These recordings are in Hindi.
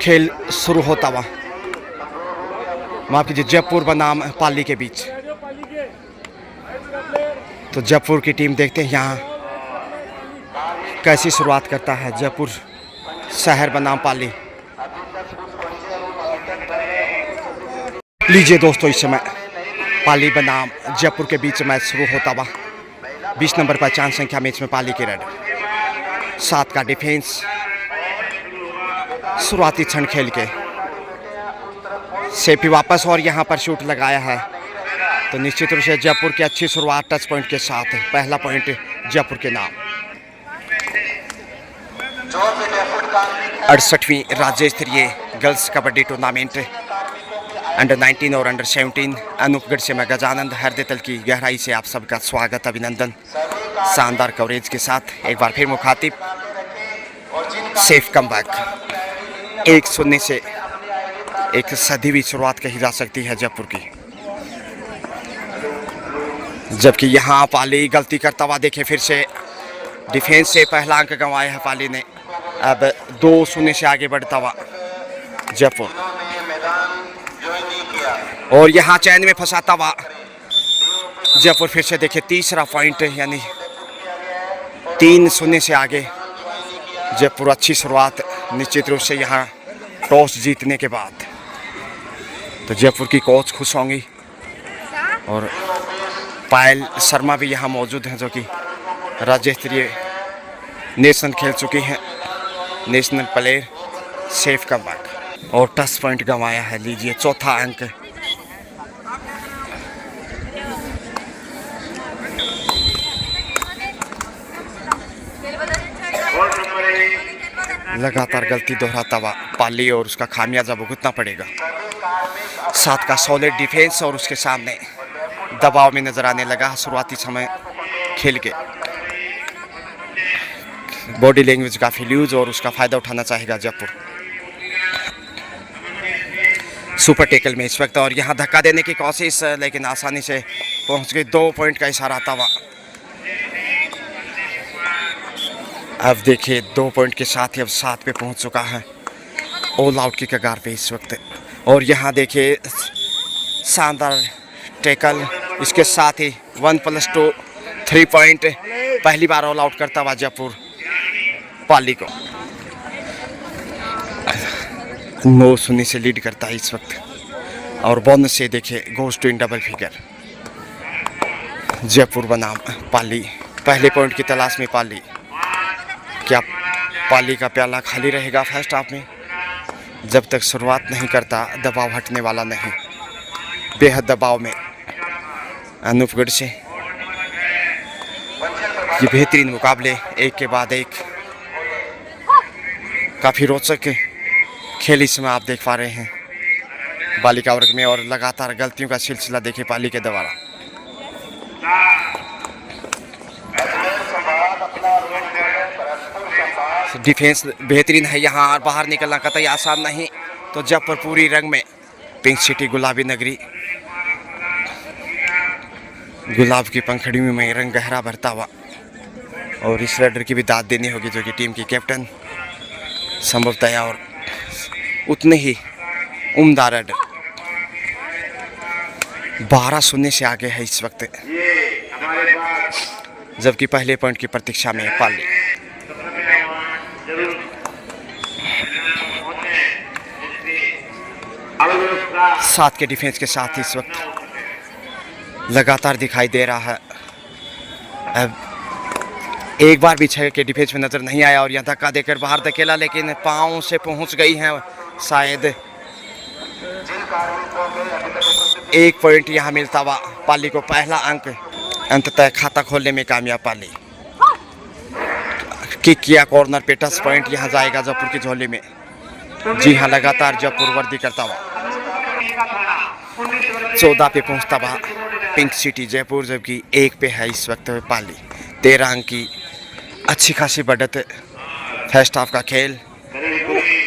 खेल शुरू होता हुआ, माफ कीजिए, जयपुर बनाम पाली के बीच। तो जयपुर की टीम देखते हैं यहाँ कैसी शुरुआत करता है जयपुर शहर बनाम पाली। लीजिए दोस्तों, इस समय पाली बनाम जयपुर के बीच मैच शुरू होता हुआ। 20 नंबर पहचान संख्या मैच में पाली के रेड, 7 का डिफेंस। शुरुआती क्षण खेल के सेपी वापस और यहाँ पर शूट लगाया है। तो निश्चित रूप से जयपुर की अच्छी शुरुआत टच पॉइंट के साथ। पहला पॉइंट जयपुर के नाम। 68वीं राज्य स्तरीय गर्ल्स कबड्डी टूर्नामेंट अंडर 19 और अंडर 17 अनूपगढ़ से मैं गजानंद हृदय की गहराई से आप सबका स्वागत, अभिनंदन। शानदार कवरेज के साथ एक बार फिर मुखातिब सेफ कमबैक। 1-0 से एक सदी हुई शुरुआत कही जा सकती है जयपुर की। जबकि यहाँ पाली गलती करता हुआ देखे, फिर से डिफेंस से पहला अंक गंवाया है पाली ने। अब 2-0 से आगे बढ़ता हुआ जयपुर, और यहाँ चैन में फंसाता हुआ जयपुर। फिर से देखिए तीसरा पॉइंट, यानी 3-0 से आगे जयपुर। अच्छी शुरुआत निश्चित रूप से यहाँ टॉस जीतने के बाद। तो जयपुर की कोच खुश होंगी, और पायल शर्मा भी यहाँ मौजूद हैं जो कि राज्य स्तरीय नेशनल खेल चुकी हैं, नेशनल प्लेयर। सेफ कमबैक और टच पॉइंट गंवाया है। लीजिए चौथा अंक। लगातार गलती दोहराता हुआ पाली, और उसका खामियाजा भुगतना पड़ेगा। 7 का सॉलिड डिफेंस और उसके सामने दबाव में नजर आने लगा शुरुआती समय खेल के। बॉडी लैंग्वेज काफी लूज, और उसका फायदा उठाना चाहेगा जयपुर। सुपर टेकल में इस वक्त, और यहाँ धक्का देने की कोशिश, लेकिन आसानी से पहुंच गई। 2 पॉइंट का इशारा आता हुआ। अब देखिए 2 पॉइंट के साथ ही अब 7 पे पहुंच चुका है, ऑल आउट की कगार पे इस वक्त। और यहाँ देखिए शानदार टैकल, इसके साथ ही 1+2 3 पॉइंट। पहली बार ऑल आउट करता हुआ जयपुर पाली को। 9-0 से लीड करता है इस वक्त, और बोनस से देखिए goes to in double figure. Jaipur बनाम पाली, पहले पॉइंट की तलाश में पाली। क्या पाली का प्याला खाली रहेगा फर्स्ट हाफ में? जब तक शुरुआत नहीं करता दबाव हटने वाला नहीं। बेहद दबाव में अनूपगढ़ से ये बेहतरीन मुकाबले एक के बाद एक, काफ़ी रोचक खेल इस समय आप देख पा रहे हैं बालिका वर्ग में। और लगातार गलतियों का सिलसिला देखे पाली के द्वारा। डिफेंस बेहतरीन है यहाँ, बाहर निकलना कतई आसान नहीं। तो जयपुर पूरी रंग में, पिंक सिटी गुलाबी नगरी, गुलाब की पंखड़ियों में रंग गहरा भरता हुआ। और इस रेडर की भी दाद देनी होगी जो कि टीम की कैप्टन संभवतः, और उतने ही उम्दा रेडर। 12-0 से आगे है इस वक्त, जबकि पहले पॉइंट की प्रतीक्षा में पाली। सात के डिफेंस के साथ इस वक्त लगातार दिखाई दे रहा है। अब एक बार भी 6 के डिफेंस में नजर नहीं आया, और यहाँ धक्का देकर बाहर धकेला, लेकिन पाँव से पहुंच गई हैं शायद। 1 पॉइंट यहाँ मिलता हुआ पाली को, पहला अंक। अंततः खाता खोलने में कामयाब पाली। किक किया कॉर्नर पे, टच पॉइंट यहाँ जाएगा जयपुर की झोली में। जी हाँ, लगातार जयपुर वर्दी करता हुआ 14 पे पहुंचता हुआ पिंक सिटी जयपुर, जबकि 1 पे है इस वक्त पाली। 13 अंक की अच्छी खासी बढ़त। फर्स्ट हाफ का खेल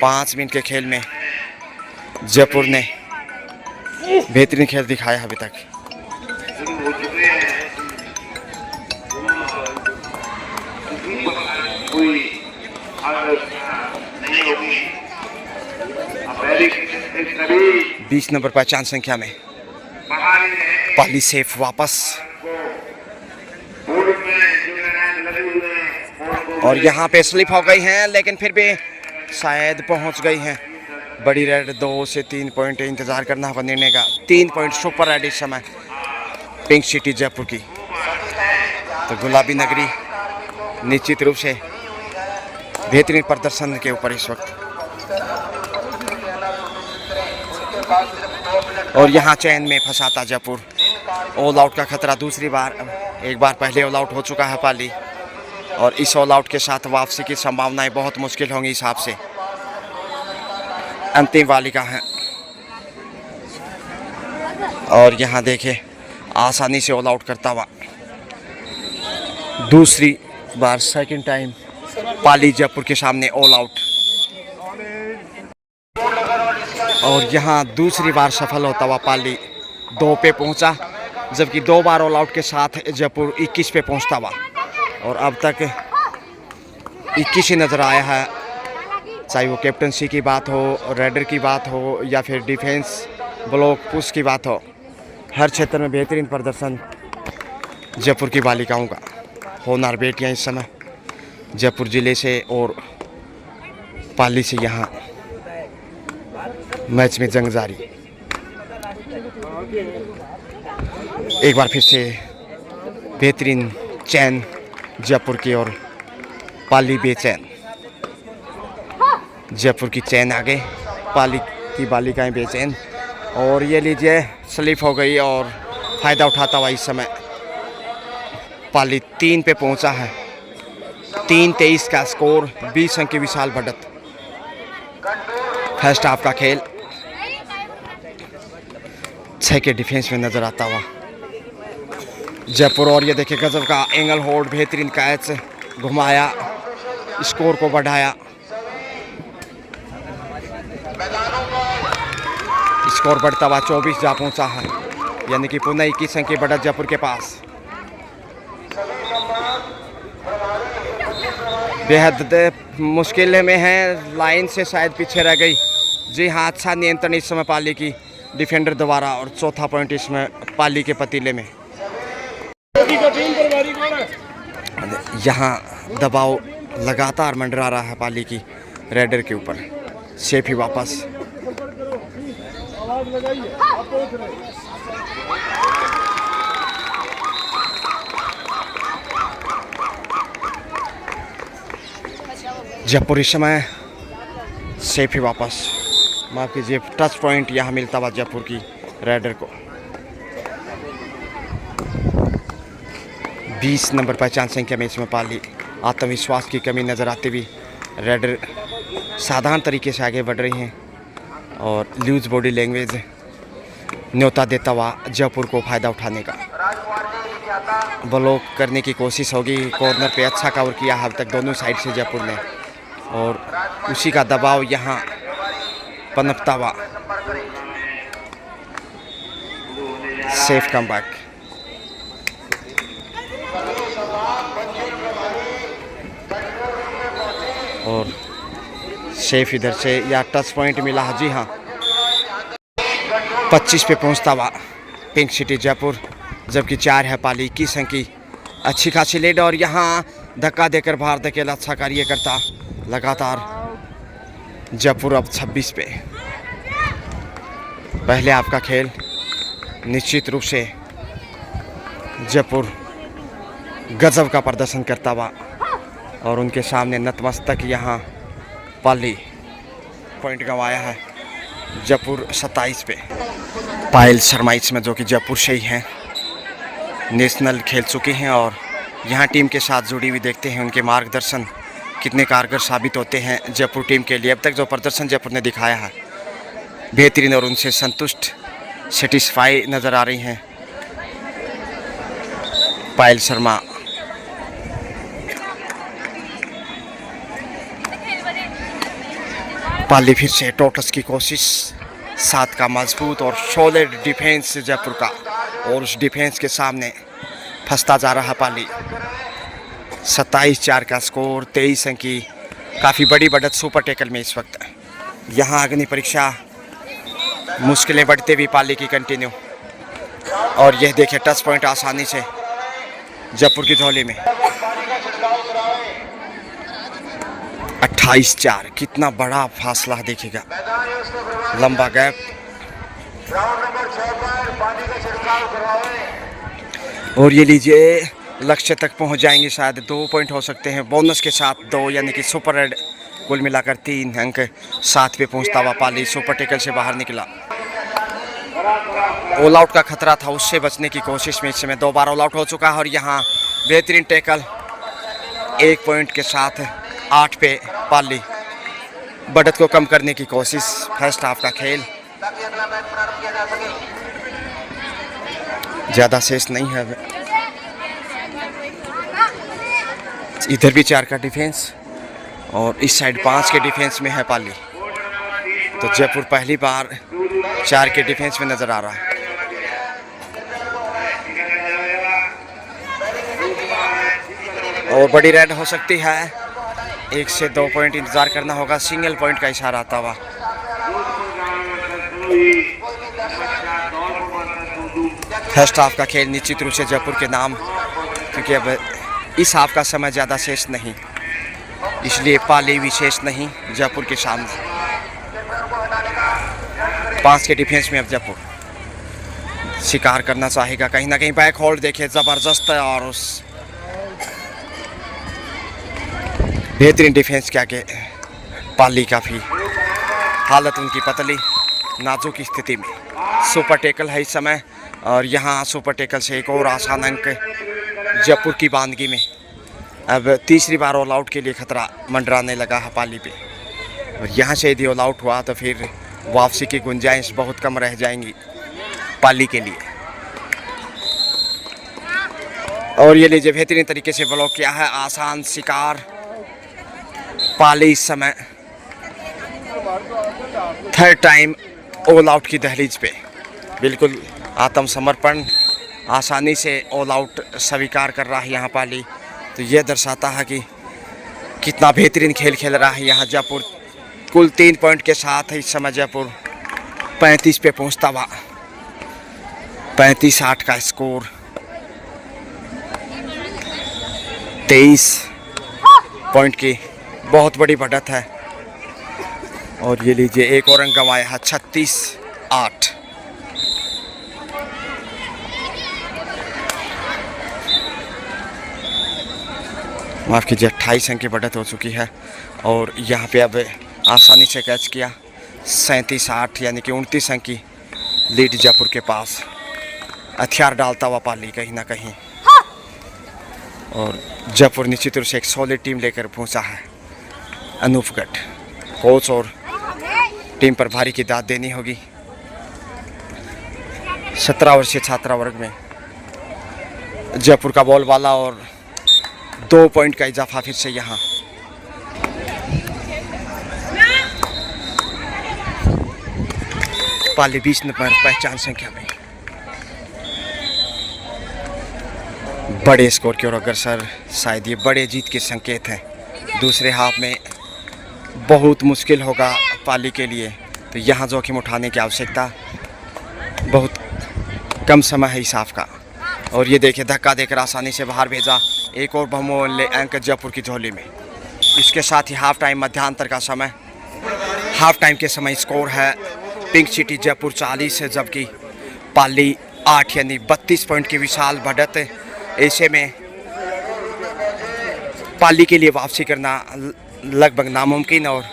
5 मिनट के खेल में जयपुर ने बेहतरीन खेल दिखाया अभी तक। 20 नंबर पहचान संख्या में पाली सेफ वापस। और यहाँ पे स्लिप हो गई हैं, लेकिन फिर भी शायद पहुँच गई हैं। बड़ी रेड 2 से 3 पॉइंट इंतज़ार करना होगा निर्णय का। 3 पॉइंट सुपर रेड इस समय पिंक सिटी जयपुर की। तो गुलाबी नगरी निश्चित रूप से बेहतरीन प्रदर्शन के ऊपर इस वक्त। और यहाँ चैन में फंसाता जयपुर। ऑल आउट का खतरा दूसरी बार। एक बार पहले ऑल आउट हो चुका है पाली, और इस ऑल आउट के साथ वापसी की संभावनाएं बहुत मुश्किल होंगी इस हिसाब से। अंतिम वालिका है, और यहाँ देखे आसानी से ऑल आउट करता हुआ दूसरी बार सेकंड टाइम पाली जयपुर के सामने ऑल आउट। और यहाँ दूसरी बार सफल होता हुआ पाली 2 पे पहुँचा, जबकि 2 बार ऑल आउट के साथ जयपुर 21 पे पहुँचता हुआ। और अब तक 21 ही नज़र आया है, चाहे वो कैप्टनसी की बात हो, रेडर की बात हो, या फिर डिफेंस ब्लॉक पुश की बात हो। हर क्षेत्र में बेहतरीन प्रदर्शन जयपुर की बालिकाओं का। होनहार बेटियां इस समय जयपुर ज़िले से और पाली से यहाँ मैच में जंग जारी। एक बार फिर से बेहतरीन चैन जयपुर की, और पाली बेचैन। जयपुर की चैन आगे, पाली की बालिकाएं बेचैन। और ये लीजिए स्लिप हो गई, और फ़ायदा उठाता हुआ इस समय पाली 3 पे पहुंचा है। 3-23 का स्कोर, 20 अंक की विशाल बढ़त। फर्स्ट हाफ का खेल 6 के डिफेंस में नजर आता हुआ जयपुर। और ये देखिए गजब का एंगल होल्ड, बेहतरीन कैच, घुमाया, स्कोर को बढ़ाया। स्कोर बढ़ता हुआ 24 जा पहुंचा है, यानी कि पुनः 21 अंक की बढ़त जयपुर के पास। बेहद मुश्किल में है, लाइन से शायद पीछे रह गई। जी हाँ, अच्छा नियंत्रण इस समय पाली की डिफेंडर द्वारा, और चौथा पॉइंट इसमें पाली के पतीले में। यहाँ दबाव लगातार मंडरा रहा है पाली की रेडर के ऊपर। सेफ ही वापस। जयपुर इस समय सेफ ही वापस। माफ कीजिए, टच पॉइंट यहाँ मिलता हुआ जयपुर की रेडर को। 20 नंबर पहचान संख्या में इसमें पाली। आत्मविश्वास की कमी नज़र आती हुई रेडर साधारण तरीके से आगे बढ़ रही हैं, और लूज बॉडी लैंग्वेज न्योता देता हुआ जयपुर को फ़ायदा उठाने का। ब्लॉक करने की कोशिश होगी। कॉर्नर पे अच्छा कवर किया अब तक दोनों साइड से जयपुर ने, और उसी का दबाव यहाँ पनपता हुआ। Safe comeback. और सेफ इधर से, या टच पॉइंट मिला। जी हाँ, 25 पे पहुंचता हुआ पिंक सिटी जयपुर, जबकि 4 है पाली। 21 अंक की अच्छी खासी लीड, और यहाँ धक्का देकर बाहर धकेला अच्छा कार्य करता लगातार जयपुर अब 26 पे। पहले आपका खेल निश्चित रूप से जयपुर गजब का प्रदर्शन करता हुआ, और उनके सामने नतमस्तक यहाँ पाली। पॉइंट गंवाया है जयपुर 27 पे। पायल शर्मा इसमें, जो कि जयपुर से ही हैं, नेशनल खेल चुके हैं, और यहाँ टीम के साथ जुड़ी हुई। देखते हैं उनके मार्गदर्शन कितने कारगर साबित होते हैं जयपुर टीम के लिए। अब तक जो प्रदर्शन जयपुर ने दिखाया है बेहतरीन, और उनसे संतुष्ट, सेटिस्फाई नज़र आ रही हैं पायल शर्मा। पाली फिर से टोटस की कोशिश। 7 का मजबूत और सॉलिड डिफेंस जयपुर का, और उस डिफेंस के सामने फंसता जा रहा पाली। 27-4 का स्कोर, 23 अंक की काफ़ी बड़ी बढ़त सुपर टैकल में इस वक्त। यहाँ अग्नि परीक्षा मुश्किलें बढ़ते भी पाली की कंटिन्यू। और यह देखिए टच पॉइंट आसानी से जयपुर की झोली में। 28-4 कितना बड़ा फासला देखिएगा, लंबा गैप। और ये लीजिए लक्ष्य तक पहुंच जाएंगे, शायद 2 पॉइंट हो सकते हैं बोनस के साथ 2, यानी कि सुपर रेड। कुल मिलाकर 3 अंक 7 पे पहुंचता हुआ पाली सुपर टेकल से बाहर निकला। ऑल आउट का खतरा था, उससे बचने की कोशिश में इस समय 2 बार ऑल आउट हो चुका है। और यहाँ बेहतरीन टैकल 1 पॉइंट के साथ 8 पे पाली बढ़त को कम करने की कोशिश। फर्स्ट हाफ का खेल ज़्यादा शेष नहीं है। इधर भी 4 का डिफेंस और इस साइड 5 के डिफेंस में है पाली। तो जयपुर पहली बार 4 के डिफेंस में नजर आ रहा है। और बड़ी रेड हो सकती है, 1 से 2 पॉइंट इंतजार करना होगा। सिंगल पॉइंट का इशारा आता हुआ। फर्स्ट हाफ का खेल निश्चित रूप से जयपुर के नाम, क्योंकि अब इस हाफ का समय ज़्यादा शेष नहीं, इसलिए पाली विशेष नहीं जयपुर के सामने। 5 के डिफेंस में अब जयपुर शिकार करना चाहेगा कहीं ना कहीं। बैक होल्ड देखिए ज़बरदस्त है, और उस बेहतरीन डिफेंस क्या के पाली का भी हालत उनकी पतली, नाजुक स्थिति में। सुपर टेकल है इस समय, और यहाँ सुपर टेकल से एक और आसान अंक जयपुर की बानगी में। अब तीसरी बार ऑल आउट के लिए खतरा मंडराने लगा है पाली पे। और यहाँ से यदि ऑल आउट हुआ तो फिर वापसी की गुंजाइश बहुत कम रह जाएंगी पाली के लिए। और ये लीजिए बेहतरीन तरीके से ब्लॉक किया है, आसान शिकार। पाली इस समय 3rd टाइम ऑल आउट की दहलीज पे, बिल्कुल आत्मसमर्पण, आसानी से ऑल आउट स्वीकार कर रहा है यहाँ पाली। तो यह दर्शाता है कि कितना बेहतरीन खेल खेल रहा है यहाँ जयपुर। कुल 3 पॉइंट के साथ इस समय जयपुर 35 पे पहुँचता हुआ। 35-8 का स्कोर, 23 पॉइंट की बहुत बड़ी बढ़त है। और ये लीजिए एक और अंक गंवाया है, 36-8। माफ़ कीजिए 28 अंक की बढ़त हो चुकी है। और यहाँ पे अब आसानी से कैच किया, 37-8 यानी कि 29 अंक की लीड जयपुर के पास। हथियार डालता हुआ पाली कहीं ना कहीं। और जयपुर निश्चित रूप से एक सॉलिड टीम लेकर पहुंचा है। अनूपगढ़ कोच और टीम पर भारी की दाद देनी होगी। 17 वर्षीय छात्रा वर्ग में जयपुर का बॉल वाला, और 2 पॉइंट का इजाफा फिर से यहाँ। पाली 20 नंबर पहचान संख्या में बड़े स्कोर की ओर अग्रसर। शायद ये बड़े जीत के संकेत हैं। दूसरे हाफ में बहुत मुश्किल होगा पाली के लिए, तो यहाँ जोखिम उठाने की आवश्यकता, बहुत कम समय है इस हाफ का। और ये देखिए धक्का देकर आसानी से बाहर भेजा, एक और बहुमूल्य अंक जयपुर की झोली में। इसके साथ ही हाफ टाइम मध्यांतर का समय। हाफ टाइम के समय स्कोर है पिंक सिटी जयपुर 40 है, जबकि पाली 8, यानी 32 पॉइंट की विशाल बढ़त। ऐसे में पाली के लिए वापसी करना लगभग नामुमकिन, और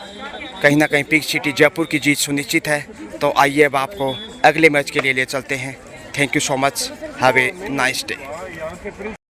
कहीं ना कहीं पिंक सिटी जयपुर की जीत सुनिश्चित है। तो आइए अब आपको अगले मैच के लिए ले चलते हैं। Thank you so much, have a nice day.